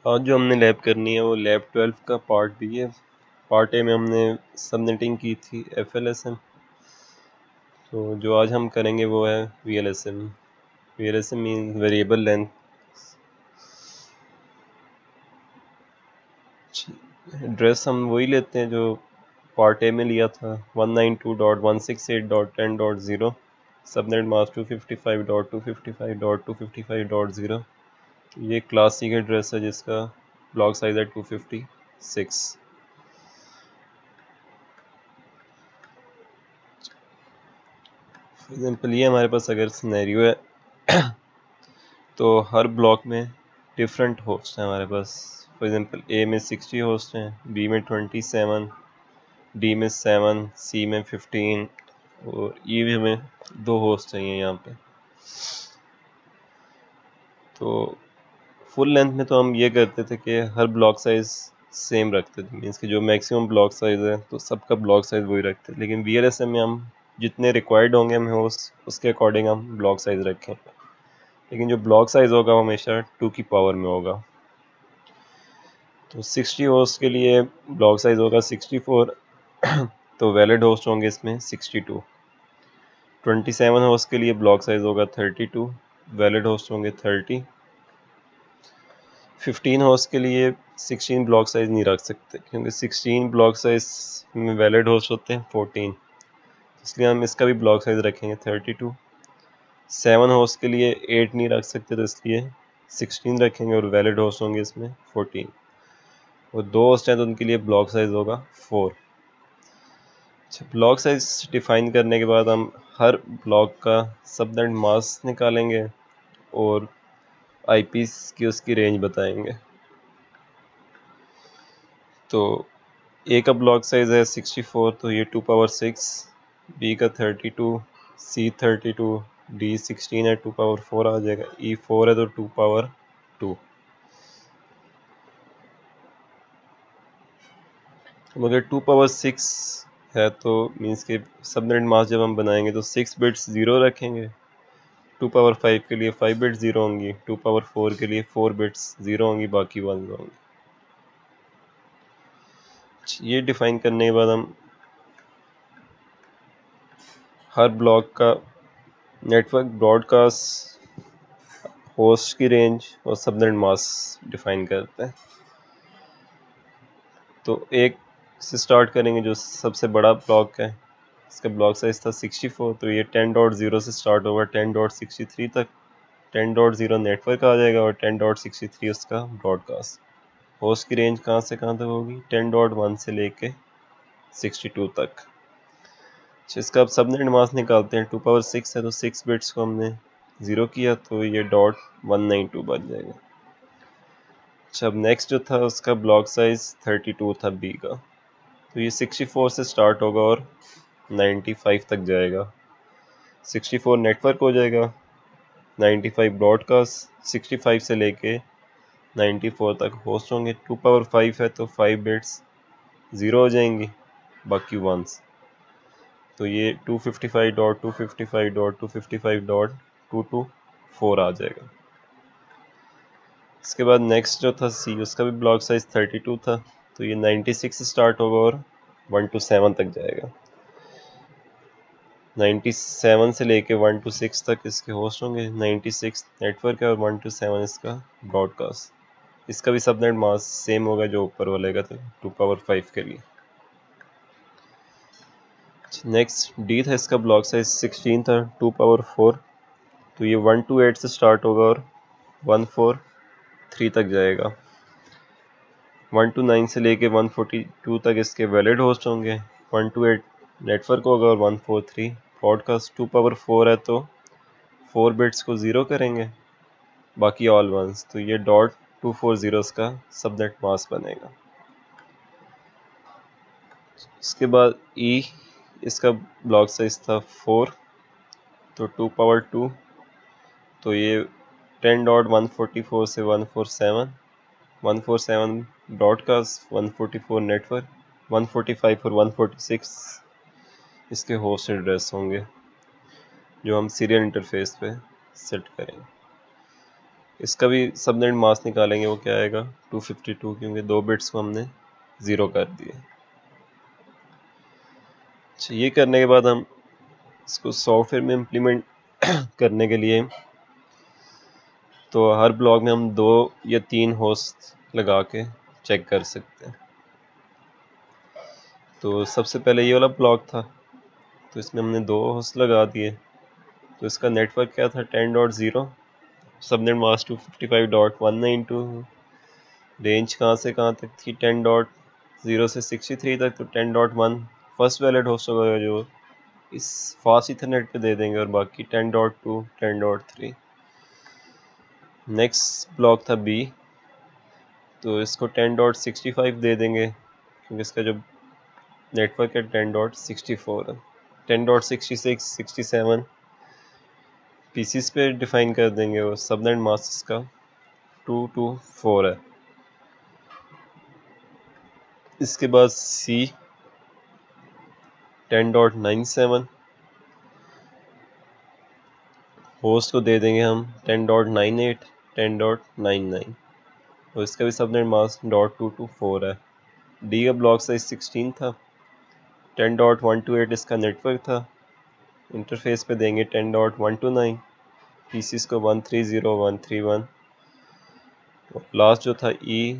आज जो हमने लैब करनी है वो लैब 12 का पार्ट बी है। पार्ट ए में हमने सबनेटिंग की थी FLSM। तो जो आज हम करेंगे वो है VLSM। VLSM mean variable length. Address हम वही लेते हैं जो पार्ट ए में लिया था 192.168.10.0। Subnet mask 255.255.255.0। ये क्लासिक एड्रेस है जिसका ब्लॉक साइज है 256। फॉर एग्जाम्पल ये हमारे पास अगर सिनेरियो है तो हर ब्लॉक में डिफरेंट होस्ट हैं हमारे पास। फॉर एग्जांपल ए में 60 होस्ट हैं, बी में 27, डी में 7, सी में 15 और ई में 2 होस्ट चाहिए यहाँ पे। तो फुल लेंथ में तो हम ये करते थे कि हर ब्लॉक साइज सेम रखते थे, मीन्स कि जो मैक्सिमम ब्लॉक साइज है तो सबका ब्लॉक साइज वही रखते थे। लेकिन VLSM में हम जितने रिक्वायर्ड होंगे हमें उसके अकॉर्डिंग हम ब्लॉक साइज रखेंगे। लेकिन जो ब्लॉक साइज होगा वो हमेशा 2 की पावर में होगा। तो 60 होस्ट के लिए ब्लॉक साइज होगा 64 तो वैलिड होस्ट होंगे इसमें 62। 27 होस्ट के लिए ब्लॉक साइज होगा 32, वैलिड होस्ट होंगे 30। 15 होस्ट के लिए 16 ब्लॉक साइज नहीं रख सकते क्योंकि 16 ब्लॉक साइज में वैलिड होस्ट होते हैं 14, इसलिए हम इसका भी ब्लॉक साइज रखेंगे 32। 7 होस्ट के लिए 8 नहीं रख सकते तो इसलिए 16 रखेंगे और वैलिड होस्ट होंगे इसमें 14। और 2 होस्ट हैं तो उनके लिए ब्लॉक साइज होगा 4। अच्छा, ब्लॉक साइज डिफाइन करने के बाद हम हर ब्लॉक का सबनेट मास्क निकालेंगे और आईपीस की उसकी रेंज बताएंगे। तो ए का ब्लॉक साइज है 64 तो ये 2 पावर 6, बी का 32, सी 32, डी 16 है 2 पावर 4 आ जाएगा, ई 4 है तो 2 पावर 2। मगर 2 पावर 6 है तो मीन्स के सबनेट मास्क जब हम बनाएंगे तो 6 बिट्स 0 रखेंगे। 2 पावर 5 के लिए 5 बिट्स 0 होंगी, 2 पावर 4 के लिए 4 बिट्स 0 होंगी, बाकी 1 होंगी। ये डिफाइन करने के बाद हम हर ब्लॉक का नेटवर्क ब्रॉडकास्ट होस्ट की रेंज और सबनेट मास्क डिफाइन करते हैं। तो एक से स्टार्ट करेंगे जो सबसे बड़ा ब्लॉक है, इसका ब्लॉक साइज था 64 तो ये 10.0 से स्टार्ट होगा 10.63 तक। 10.0 नेटवर्क आ जाएगा और 10.63 उसका ब्रॉडकास्ट। होस्ट की रेंज कहाँ से कहाँ तक होगी 10.1 से लेके 62 तक। इसका अब सबनेट मास्क निकालते हैं। 2 पावर 6 है तो 6 बिट्स को हमने 0 किया तो ये .192 बन जाएगा। अच्छा, अब नेक्स्ट जो था उसका ब्लॉक साइज 32 था बी का, तो ये 64 से स्टार्ट होगा और 95 तक जाएगा। 64 नेटवर्क हो जाएगा, 95 ब्रॉडकास्ट, 65 से लेके 94 तक होस्ट होंगे। 2 पावर 5 है तो 5 बिट्स 0 हो जाएंगी, बाकी 1s। तो ये 255.255.255.224 आ जाएगा। इसके बाद नेक्स्ट जो था सी, उसका भी ब्लॉक साइज 32 था तो ये 96 से स्टार्ट होगा और 127 तक जाएगा। 97 से लेके 126 तक इसके होस्ट होंगे। 96 नेटवर्क है और 127 इसका ब्रॉडकास्ट। इसका भी सबनेट मास्क सेम होगा जो ऊपर वाले का था 2 पावर 5 के लिए। नेक्स्ट डी था, इसका ब्लॉक साइज 16 था 2 पावर 4 तो ये 128 से स्टार्ट होगा और 143 तक जाएगा। 129 से लेके 142 तक इसके वैलिड होस्ट होंगे। 128 नेटवर्क होगा और 143 ब्रॉडकास्ट। 2 पावर 4 है तो 4 बिट्स को 0 करेंगे, बाकी ऑल वंस। तो ये .240 का सबनेट मास्क बनेगा। इसके बाद ई, इसका ब्लॉक साइज था 4 तो 2 पावर 2 तो ये 10.144 से 147, 147 ब्रॉडकास्ट, 144 नेटवर्क, 145 और 146 इसके होस्ट एड्रेस होंगे जो हम सीरियल इंटरफेस पे सेट करेंगे। इसका भी सबनेट मास्क निकालेंगे, वो क्या आएगा 252, क्योंकि 2 बिट्स को हमने 0 कर दिए। अच्छा, ये करने के बाद हम इसको सॉफ्टवेयर में इम्प्लीमेंट करने के लिए तो हर ब्लॉक में हम 2 या 3 होस्ट लगा के चेक कर सकते हैं। तो सबसे पहले ये वाला ब्लॉक था, तो इसमें हमने 2 होस्ट लगा दिए। तो इसका नेटवर्क क्या था 10.0, सबनेट मास्क 255.192, रेंज कहाँ से कहाँ तक थी 10.0 से 63 तक, तो 10.1 फर्स्ट वैलिड होस्ट होगा जो इस फास्ट इथरनेट पे दे देंगे, और बाकी 10.2 10.3। नेक्स्ट ब्लॉक था बी, तो इसको 10.65 दे देंगे, क्योंकि इसका जो नेटवर्क है 10.64 है। 10.66 67 पीसीस पे डिफाइन कर देंगे, और सबनेट मास्क का 224 है। इसके बाद सी 10.97, होस्ट को दे देंगे हम 10.98 10.99, और इसका भी सबनेट मास्क .224 है। डी का ब्लॉक साइज 16 था, 10.128 इसका नेटवर्क था। इंटरफेस पे देंगे 10.129, पीसीस को 130131, और लास्ट जो था ई,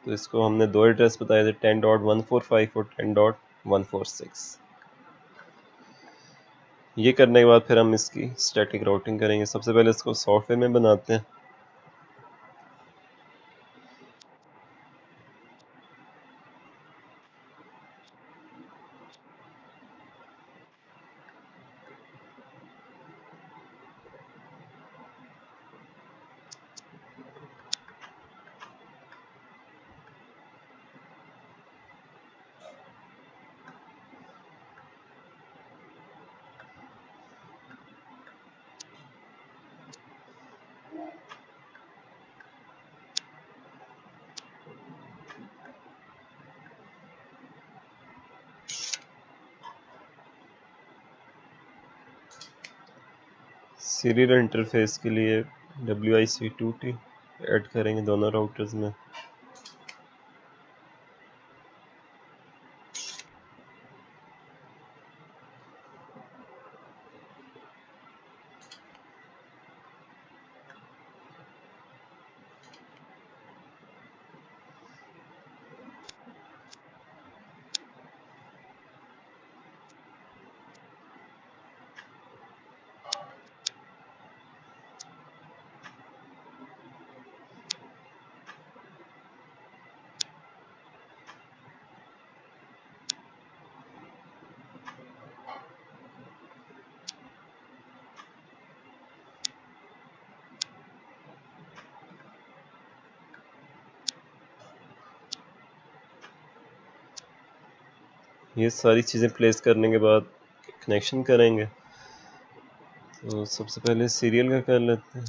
तो इसको हमने 2 एड्रेस बताए थे 10.145 और 10.146। ये करने के बाद फिर हम इसकी स्टैटिक राउटिंग करेंगे। सबसे पहले इसको सॉफ्टवेयर में बनाते हैं। सीरियल इंटरफेस के लिए WIC2T ऐड करेंगे दोनों राउटर्स में। ये सारी चीज़ें प्लेस करने के बाद कनेक्शन करेंगे। तो सबसे पहले सीरियल का कर लेते हैं।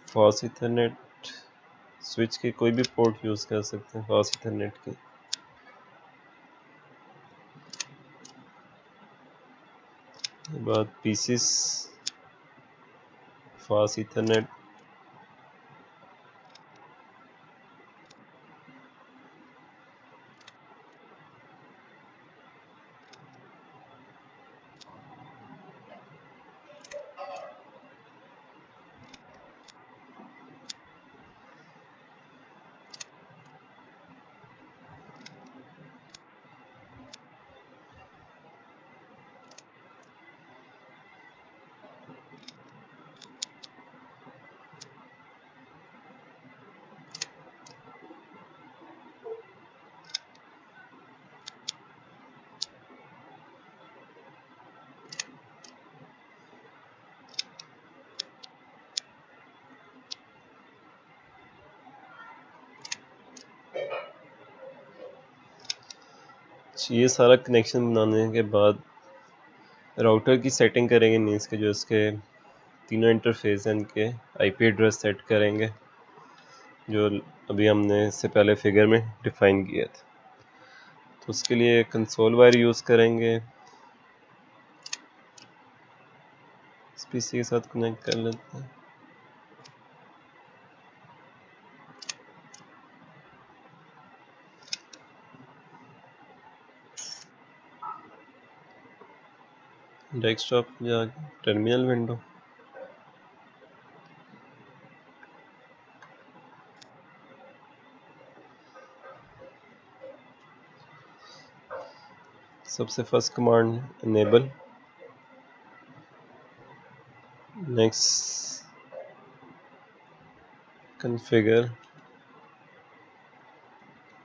फास्ट इथरनेट स्विच के कोई भी पोर्ट यूज़ कर सकते हैं फास्ट इथरनेट के। बाद पीसीस फास्ट इथरनेट, ये सारा कनेक्शन बनाने के बाद राउटर की सेटिंग करेंगे, मीन्स के जो इसके तीनों इंटरफेस हैं इनके आईपी एड्रेस सेट करेंगे जो अभी हमने इससे पहले फिगर में डिफाइन किया था। तो उसके लिए कंसोल वायर यूज़ करेंगे, इस पीसी के साथ कनेक्ट कर लेते हैं। डेस्कटॉप जाके टर्मिनल विंडो, सबसे first command enable, next configure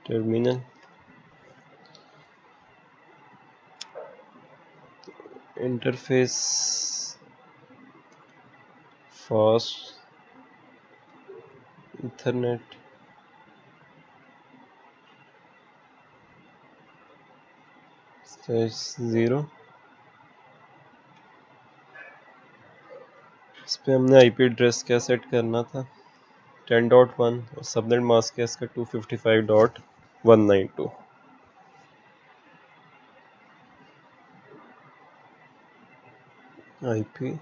terminal, interface fast Ethernet, /0। इस पे हमने आईपी एड्रेस क्या सेट करना था, 10.1 और सबनेट मास्क है इसका 255.192। IP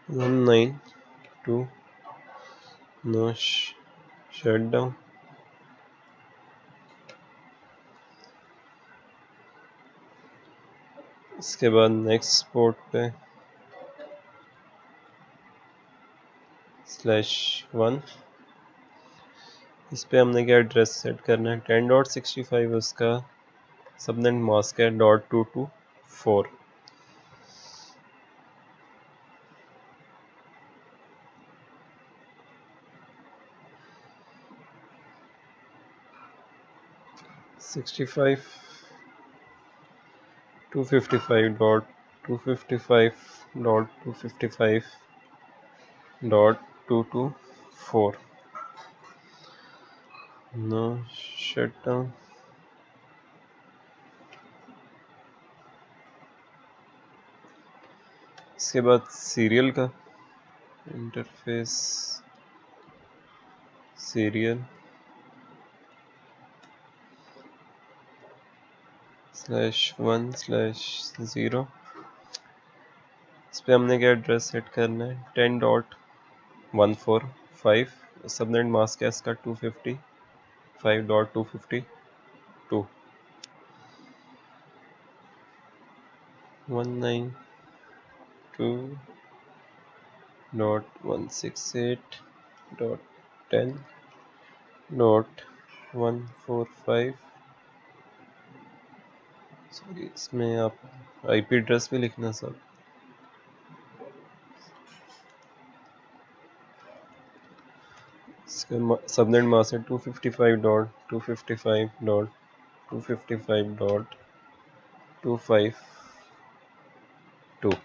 192 no shut down. इसके बाद नेक्स्ट पोर्ट पे /1, इस पे हमने क्या एड्रेस सेट करना है, 10.65 उसका सबनेट मास्क है .224। Sixty five 255.255.255.224 no shut down. इसके बाद सीरियल का इंटरफेस सीरियल /1/0, इस पे हमने क्या एड्रेस सेट करना है, 10.145, सबनेट मास्क है इसका 255.252 192.168.10.145। सॉरी, इसमें आप आईपी एड्रेस भी लिखना सब। इसका सबनेट मास्क है 255.255.255.252।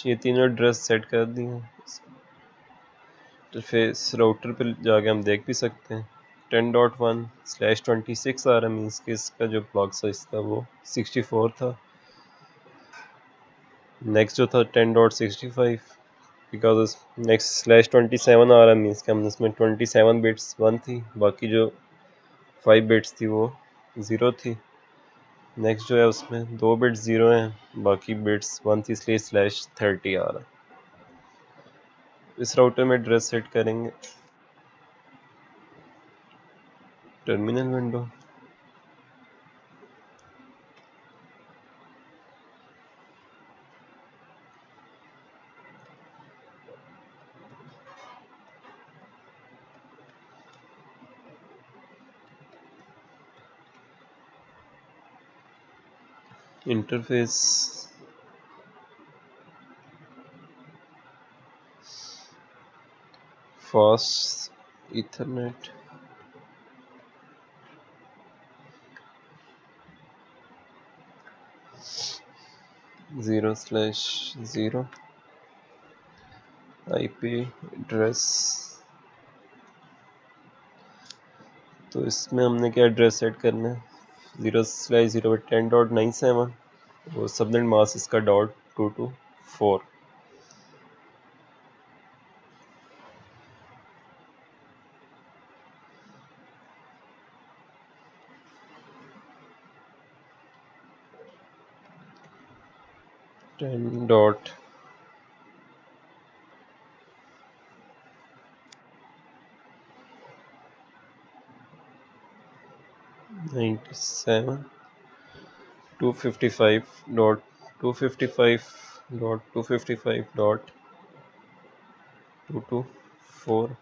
ये तीनों एड्रेस सेट कर दिए। तो फिर इस राउटर पे जाके हम देख भी सकते हैं 10.1/26 आ रहा है, मीन्स कि इसका जो ब्लॉक साइज था वो 64 था। नेक्स्ट जो था 10.65, बिकॉज नेक्स्ट /27 आ रहा है, मीन्स कि हमने इसमें 27 बिट्स 1 थी, बाकी जो 5 बिट्स थी वो 0 थी। नेक्स्ट जो है उसमें 2 बिट्स 0 हैं, बाकी बिट्स 1 थी, इसलिए /30 आ रहा है। इस राउटर में एड्रेस सेट करेंगे, terminal window, interface fast Ethernet, /0 IP address. तो इसमें हमने क्या एड्रेस सेट करना है, 0/0 पे 10.97 और सबनेट मास्क इसका .224। Ten dot 97 255.255.255.224।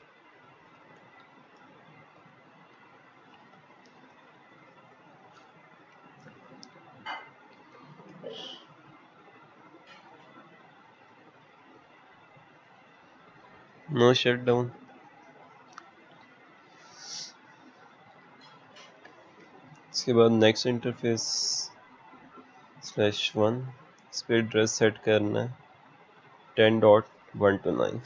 No shut down. इसके बाद नेक्स्ट इंटरफेस /1, इस पर एड्रेस सेट करना है 10.129।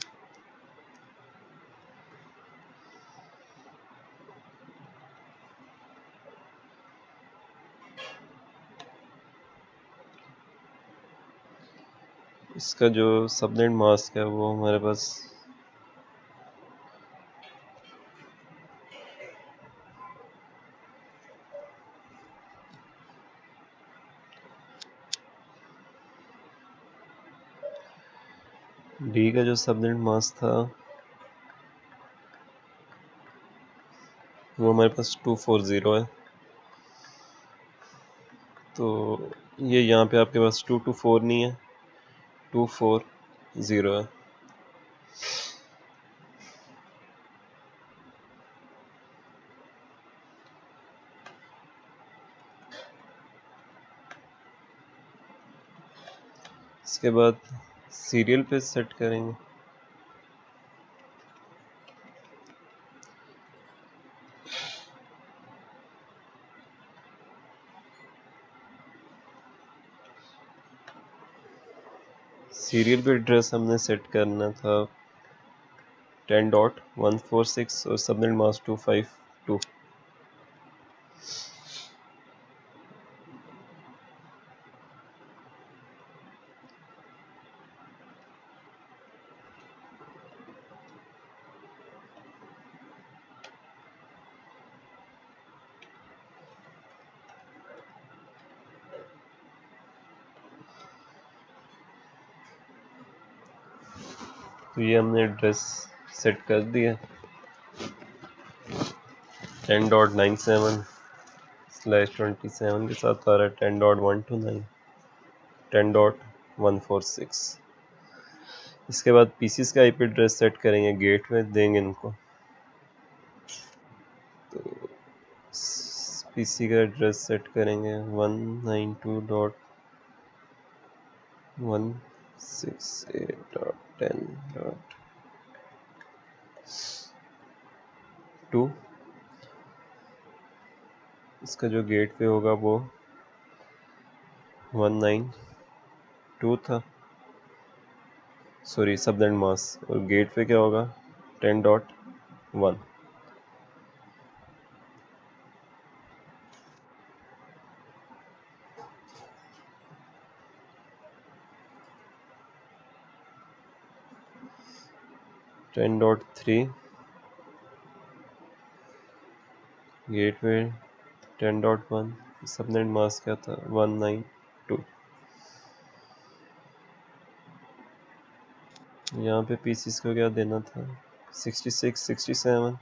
इसका जो सबनेट मास्क है वो हमारे पास डी का जो सबनेट मास्क था वो हमारे पास 240 है। तो ये यहाँ पे आपके पास 224 नहीं है, 240 है। इसके बाद सीरियल पे सेट करेंगे। सीरियल पे एड्रेस हमने सेट करना था 10.146 और सबनेट मास्क 252। तो ये हमने एड्रेस सेट कर दिया 10.97/27 के साथ आ रहा है 10.129 10.146। इसके बाद पीसीस का आईपी एड्रेस सेट करेंगे, गेटवे देंगे इनको। तो पीसी का एड्रेस सेट करेंगे 192.168.10.2। इसका जो गेटवे होगा वो 192 था, सॉरी सबनेट मास्क, और गेटवे क्या होगा 10.1। Ten dot 3 gateway 10.1, subnet mask क्या था 192। यहाँ पे पीसीस को क्या देना था 66 67।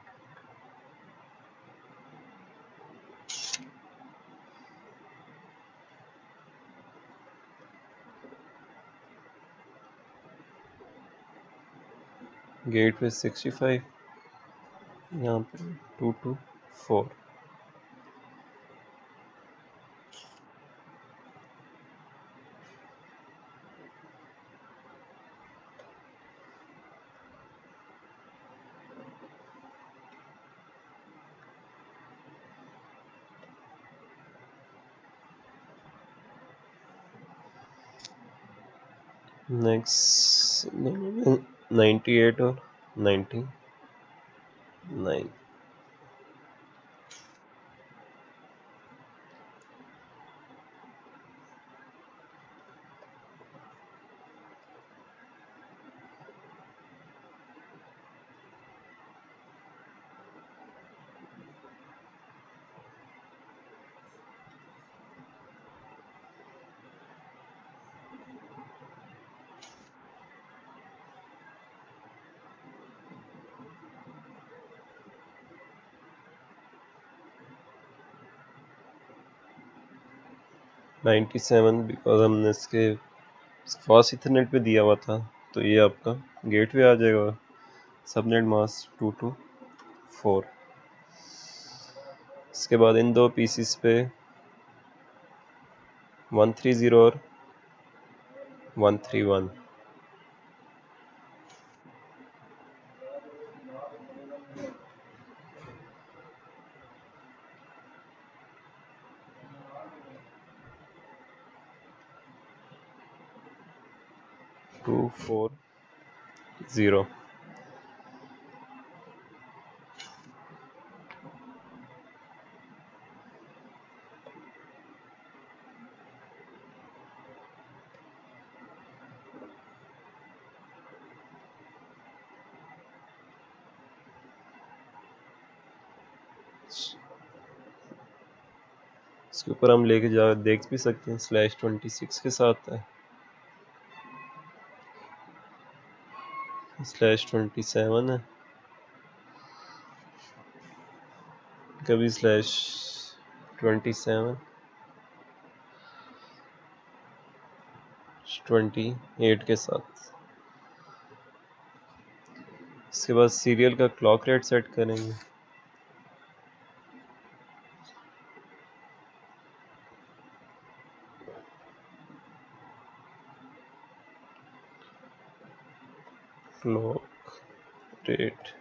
गेटवे 65, यहाँ पे 224। नेक्स्ट 98 और 99। 97 बिकॉज हमने इसके फास्ट इथरनेट पे दिया हुआ था, तो ये आपका गेटवे आ जाएगा। Subnet mask 224। इसके बाद इन दो पीसीस पे 130 और 131। Two four zero. इसके ऊपर हम लेके जा देख भी सकते हैं /26 के साथ है, /27 है, कभी /27 28 के साथ। इसके बाद सीरियल का क्लॉक रेट सेट करेंगे। क्लॉक रेट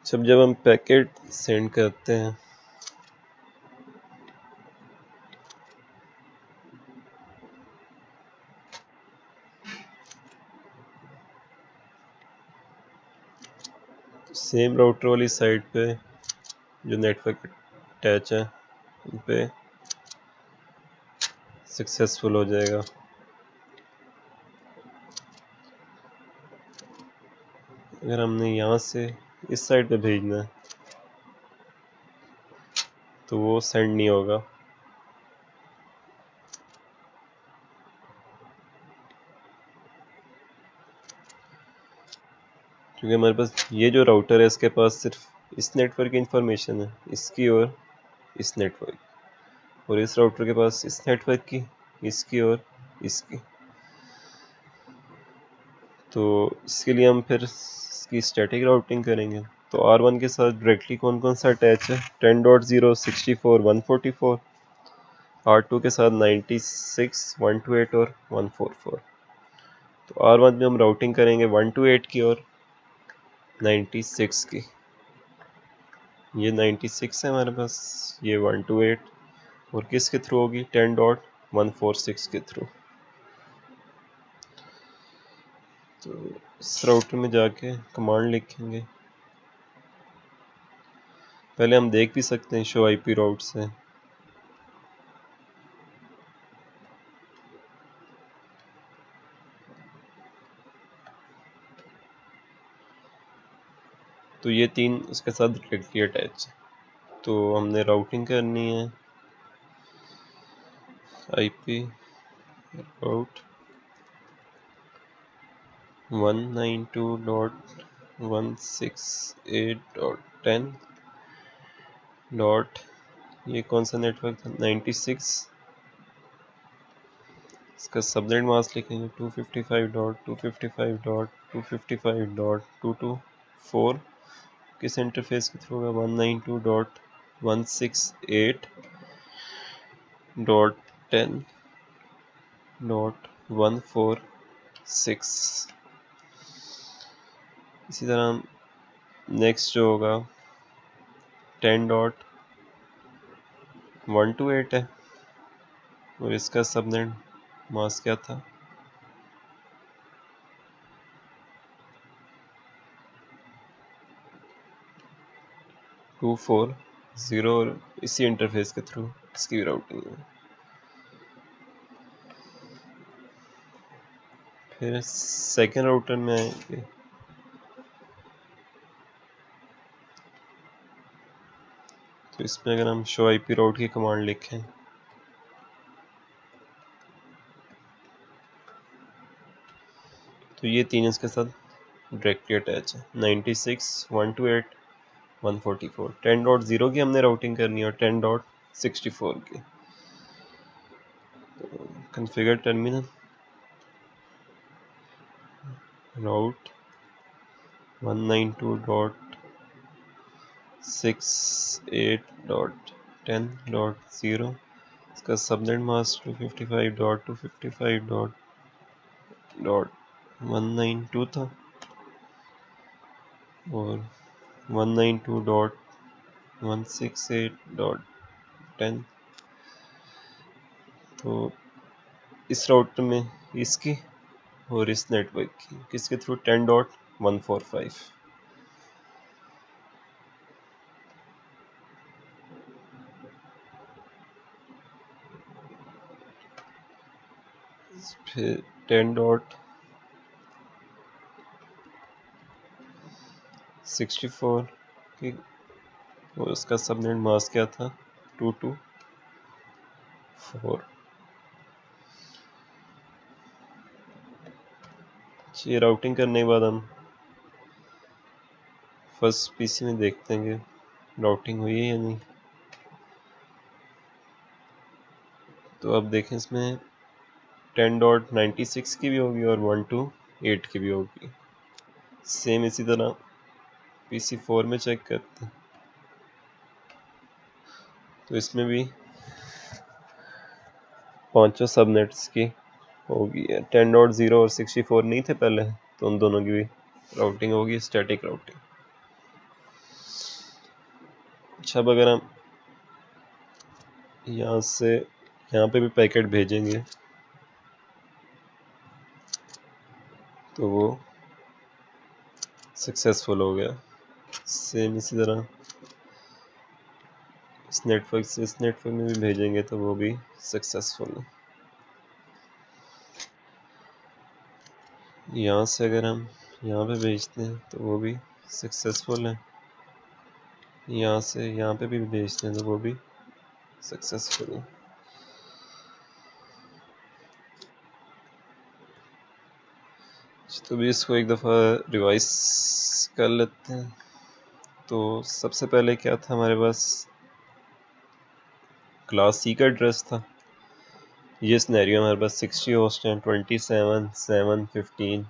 जब हम पैकेट सेंड करते हैं सेम राउटर वाली साइड पे जो नेटवर्क अटैच है उन पे सक्सेसफुल हो जाएगा। अगर हमने यहाँ से इस साइड पे भेजना है तो वो सेंड नहीं होगा, क्योंकि हमारे पास ये जो राउटर है इसके पास सिर्फ इस नेटवर्क की इंफॉर्मेशन है, इसकी और इस नेटवर्क, और इस राउटर के पास इस नेटवर्क की, इसकी और इसकी। तो इसके लिए हम फिर इसकी स्टैटिक राउटिंग करेंगे। तो R1 के साथ डायरेक्टली कौन कौन सा अटैच है? 10.0 64 144। R2 के साथ 96 128 और 144। तो R1 में हम राउटिंग करेंगे 128 की और 96 की। ये 96 है हमारे पास, ये 128, और किसके थ्रू होगी? 10.146 के थ्रू। तो इस राउटर में जाके कमांड लिखेंगे। पहले हम देख भी सकते हैं शो आईपी राउट से। तो ये तीन उसके साथ डायरेक्टली अटैच है। तो हमने राउटिंग करनी है आईपी राउट 192.168.10 डॉट, ये कौन सा नेटवर्क था? 96। इसका सबनेट मास्क लिखेंगे 255.255.255.224। किस इंटरफेस के थ्रू होगा? 192.168.10 10.146। इसी तरह नेक्स्ट जो होगा 10.128 है और इसका सबनेट मास्क क्या था 240 और इसी इंटरफेस के थ्रू इसकी राउटिंग है। फिर सेकेंड राउटर में आएंगे तो इसमें अगर हम शो आईपी राउट की कमांड लिखें तो ये तीन इसके साथ डायरेक्टली अटैच है 96.128.144। 10.0 की हमने राउटिंग करनी है और 10.64 की। कॉन्फ़िगर टर्मिनल राउट 192.68.10.0। इसका सबनेट मास्क 255.255.192 था और 192.168.10। तो इस राउटर में इसकी और इस नेटवर्क की किसके थ्रू 10.145। फिर 10.64 की और उसका सबनेट मास्क क्या था 224। ये राउटिंग करने के बाद हम फर्स्ट पीसी में देखते हैं कि राउटिंग हुई है या नहीं। तो अब देखें इसमें 10.96 की भी होगी और 128 की भी होगी। सेम इसी तरह PC4 में चेक करते हैं तो इसमें भी पांचों सबनेट्स की होगी। 10.0 और 64 नहीं थे पहले तो उन दोनों की भी राउटिंग होगी स्टैटिक राउटिंग। अच्छा अब अगर हम यहाँ से यहाँ पे भी पैकेट भेजेंगे तो वो सक्सेसफुल हो गया। सेम इसी तरह इस नेटवर्क से इस नेटवर्क में भी भेजेंगे तो वो भी सक्सेसफुल है। यहाँ से अगर हम यहाँ पे भेजते हैं तो वो भी सक्सेसफुल है। यहाँ से यहाँ पे भी भेजते हैं तो वो भी सक्सेसफुल है। तो भी इसको एक दफ़ा रिवाइज कर लेते हैं। तो सबसे पहले क्या था हमारे पास क्लास सी का एड्रेस था। ये सिनेरियो हमारे पास 60 होस्ट हैं 27 7 15।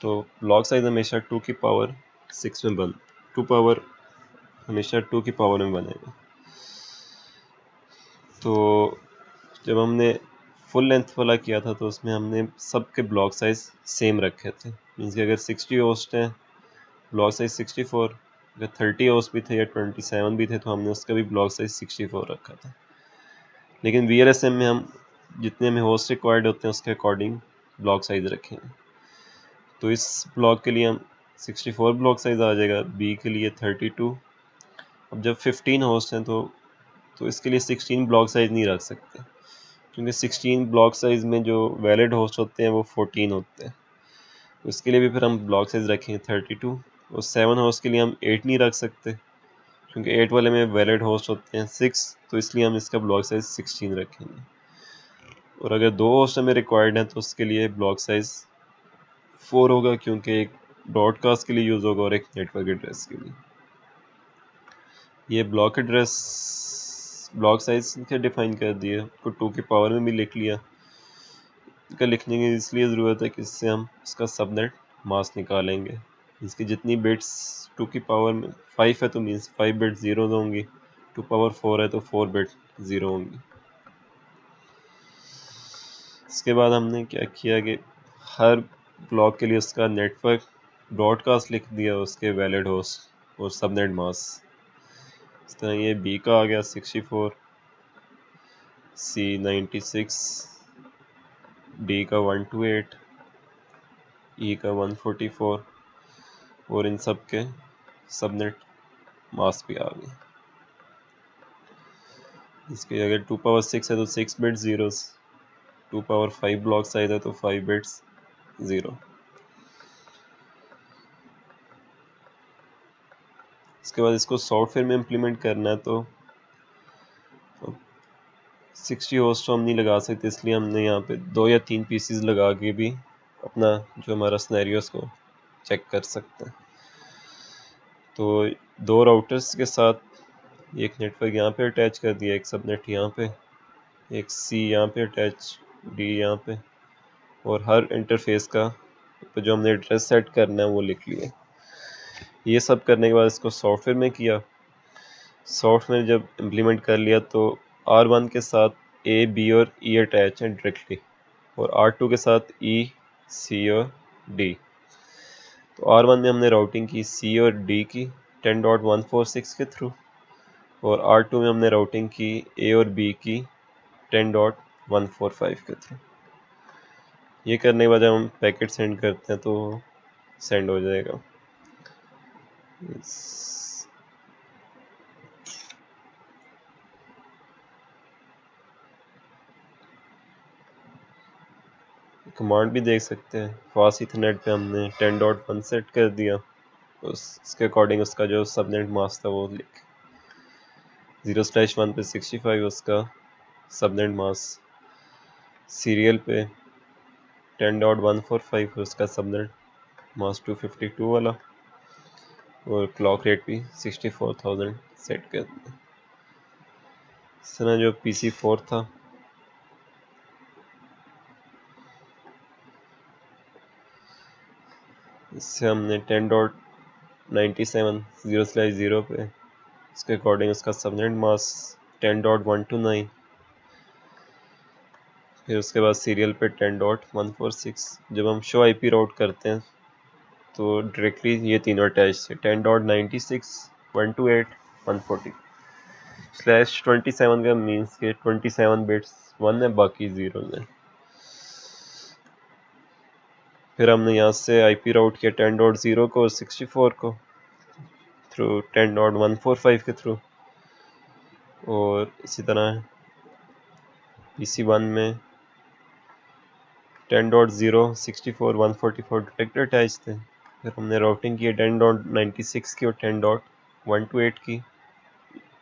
तो ब्लॉक साइज हमेशा 2 की पावर 6 में बन 2 पावर हमेशा 2 की पावर में बनेगा। तो जब हमने फुल लेंथ वाला किया था तो उसमें हमने सबके ब्लॉक साइज सेम रखे थे। मीन्स कि अगर 60 होस्ट हैं ब्लॉक साइज 64, अगर 30 होस्ट भी थे या 27 भी थे तो हमने उसका भी ब्लॉक साइज 64 रखा था। लेकिन VLSM में हम जितने हमें होस्ट रिक्वायर्ड होते हैं उसके अकॉर्डिंग ब्लॉक साइज रखेंगे। तो इस ब्लॉक के लिए हम 64 ब्लॉक साइज आ जाएगा, बी के लिए 32। अब जब 15 होस्ट हैं तो इसके लिए 16 ब्लॉक साइज नहीं रख सकते क्योंकि 16 ब्लॉक साइज में जो वैलिड होस्ट होते हैं वो 14 होते हैं। तो इसके लिए भी फिर हम ब्लॉक साइज रखेंगे 32। और 7 होस्ट के लिए हम 8 नहीं रख सकते क्योंकि 8 वाले में वैलिड होस्ट होते हैं 6, तो इसलिए हम इसका ब्लॉक साइज 16 रखेंगे। और अगर 2 होस्ट हमें रिक्वायर्ड हैं तो उसके लिए ब्लॉक साइज 4 होगा क्योंकि एक ब्रॉडकास्ट के लिए यूज़ होगा और एक नेटवर्क एड्रेस के लिए। ये ब्लॉक एड्रेस ब्लॉक साइज के डिफाइन कर दिया को 2 की पावर में भी लिख लिया। इसका लिखने की इसलिए ज़रूरत है कि इससे हम इसका सबनेट मास्क निकालेंगे। इसकी जितनी बिट्स 2 की पावर में 5 है तो मीन्स 5 बिट ज़ीरो होंगी, 2 पावर 4 है तो 4 बिट ज़ीरो होंगी। इसके बाद हमने क्या किया कि हर ब्लॉक के लिए उसका नेटवर्क ब्रॉडकास्ट लिख दिया, उसके वैलिड होस्ट और सबनेट मास्क। इस तरह ये बी का आ गया 64, सी 96, डी का 128, ई का 144 और इन सब के सबनेट मास्क भी आ गए। इसके अगर 2 पावर 6 है तो 6 bit zeros, 2 power 5 block size है तो 5 बिट्स ज़ीरो। इसके बाद इसको सॉफ्टवेयर में इम्प्लीमेंट करना है तो 60 होस्ट तो हम नहीं लगा सकते, इसलिए हमने यहाँ पे 2 या 3 पीसीज लगा के भी अपना जो हमारा सिनेरियो उसको चेक कर सकते हैं। तो 2 राउटर्स के साथ एक नेटवर्क यहाँ पे अटैच कर दिया, एक सबनेट यहाँ पे, एक सी यहाँ पे अटैच, डी यहाँ पे, और हर इंटरफेस का तो जो हमने एड्रेस सेट करना है वो लिख लिया। ये सब करने के बाद इसको सॉफ्टवेयर में किया। सॉफ्टवेयर जब इम्प्लीमेंट कर लिया तो R1 के साथ A, B और E अटैच हैं डायरेक्टली, और R2 के साथ E, C और D। तो R1 में हमने राउटिंग की C और D की 10.146 के थ्रू, और R2 में हमने राउटिंग की A और B की 10.145 के थ्रू। ये करने के बाद जब हम पैकेट सेंड करते हैं तो सेंड हो जाएगा। कमांड भी देख सकते हैं। फास्ट इथरनेट पे हमने 10.1 सेट कर दिया, उसके अकॉर्डिंग उसका जो सबनेट मास्क था वो लिख 0/1 पे 65 उसका सबनेट मास्क, सीरियल पे 10.145 उसका सबनेट मास्क 252 वाला, और क्लॉक रेट भी 64,000 सेट कर दिया। इस तरह जो PC4 था इससे हमने 10.97 0/0 पे इसके अकॉर्डिंग उसका सबनेट मास्क 10.129, फिर उसके बाद सीरियल पे 10.146। जब हम शो IP राउट करते हैं तो डायरेक्टली ये तीनों अटैच थे, 10.96 128 140 /27 का मीन्स के 27 बिट्स 1 है, बाकी 0 है। फिर हमने यहाँ से IP राउट किया 10.0 को और 64 को थ्रू 10.145 के थ्रू, और इसी तरह PC1 में 10.0 64 144 डायरेक्ट अटैच थे। फिर हमने राउटिंग की 10.96 की और 10.128 की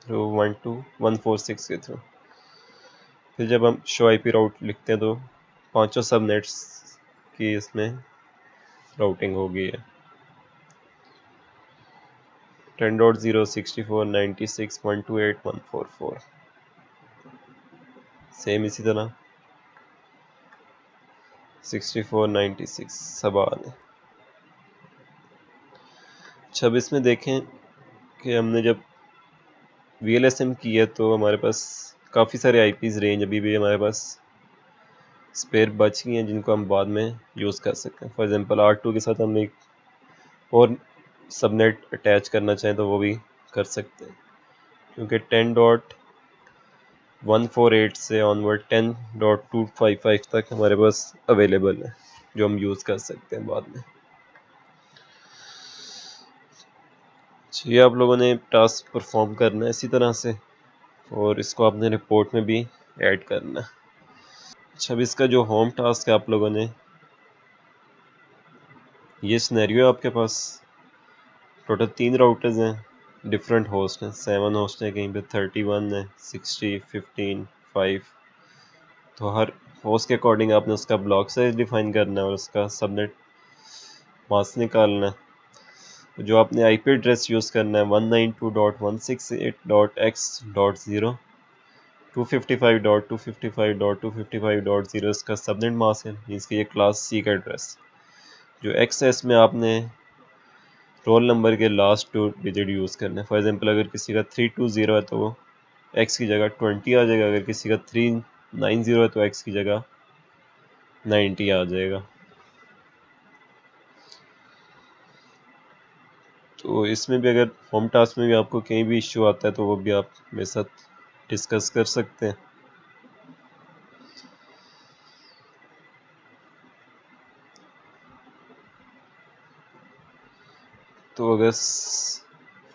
थ्रू 12146 के थ्रू। फिर जब हम शो IP राउट लिखते हैं तो पांचों सबनेट्स की इसमें राउटिंग हो गई है। 10.0 64 96 128 144 सेम इसी तरह 64 96 सब आ रहे। अच्छा, अब इसमें देखें कि हमने जब VLSM की है तो हमारे पास काफ़ी सारे IPs रेंज अभी भी हमारे पास स्पेयर बच गई हैं जिनको हम बाद में यूज़ कर सकते हैं। फॉर एग्जांपल R2 के साथ हम एक और सबनेट अटैच करना चाहें तो वो भी कर सकते हैं, क्योंकि 10.148 से ऑनवर्ड 10.255 तक हमारे पास अवेलेबल है जो हम यूज़ कर सकते हैं बाद में। ये आप लोगों ने टास्क परफॉर्म करना है इसी तरह से, और इसको आपने रिपोर्ट में भी ऐड करना है। अच्छा, अब इसका जो होम टास्क है आप लोगों ने, ये सिनेरियो आपके पास टोटल 3 राउटर्स हैं, डिफरेंट होस्ट हैं, 7 होस्ट हैं, कहीं पे 31 है, 60 15 5। तो हर होस्ट के अकॉर्डिंग आपने उसका ब्लॉक साइज डिफाइन करना है और उसका सबनेट मास्क निकालना है। तो जो आपने IP एड्रेस यूज़ करना है 192.168.x.0 255.255.255.0 इसका सबनेट मास्क है, मीन्स कि ये क्लास C का एड्रेस। जो X है इसमें आपने रोल नंबर के लास्ट 2 डिजिट यूज़ करना है। फॉर एग्जांपल अगर किसी का 320 है तो X की जगह 20 आ जाएगा, अगर किसी का 390 है तो X की जगह 90 आ जाएगा। तो इसमें भी अगर होम टास्क में भी आपको कहीं भी इश्यू आता है तो वो भी आप मेरे साथ डिस्कस कर सकते हैं। तो अगर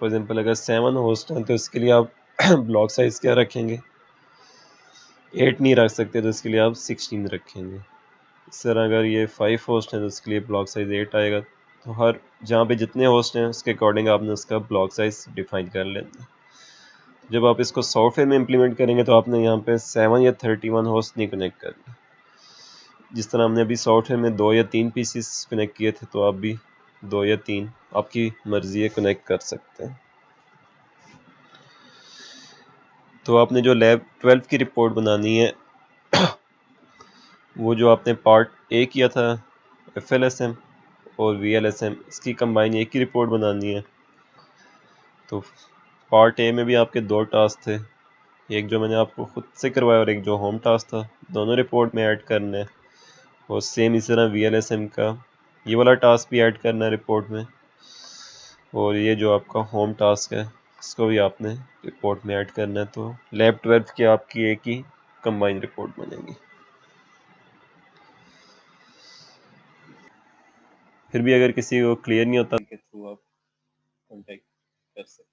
फॉर एग्जांपल अगर 7 होस्ट हैं तो इसके लिए आप ब्लॉक साइज क्या रखेंगे, 8 नहीं रख सकते तो इसके लिए आप 16 रखेंगे। इस तरह अगर ये 5 होस्ट हैं तो इसके लिए ब्लॉक साइज 8 आएगा। तो हर जहाँ पे जितने होस्ट हैं उसके अकॉर्डिंग आपने उसका ब्लॉक साइज डिफाइन कर लेना। जब आप इसको सॉफ्टवेयर में इम्प्लीमेंट करेंगे तो आपने यहाँ पे 7 या 31 होस्ट नहीं कनेक्ट करना। जिस तरह हमने अभी सॉफ्टवेयर में 2 या 3 पीसीस कनेक्ट किए थे तो आप भी 2 या 3 आपकी मर्जी है कनेक्ट कर सकते हैं। तो आपने जो लैब 12 की रिपोर्ट बनानी है वो जो आपने पार्ट ए किया था FLSM और VLSM, इसकी कंबाइन एक ही रिपोर्ट बनानी है। तो पार्ट ए में भी आपके 2 टास्क थे, एक जो मैंने आपको खुद से करवाया और एक जो होम टास्क था, दोनों रिपोर्ट में ऐड करना है। और सेम इसी तरह VLSM का ये वाला टास्क भी ऐड करना है रिपोर्ट में, और ये जो आपका होम टास्क है इसको भी आपने रिपोर्ट में ऐड करना है। तो लैब 12 की आपकी एक ही कंबाइन रिपोर्ट बनेगी। फिर भी अगर किसी को क्लियर नहीं होता के थ्रू आप कांटेक्ट कर सकते हैं।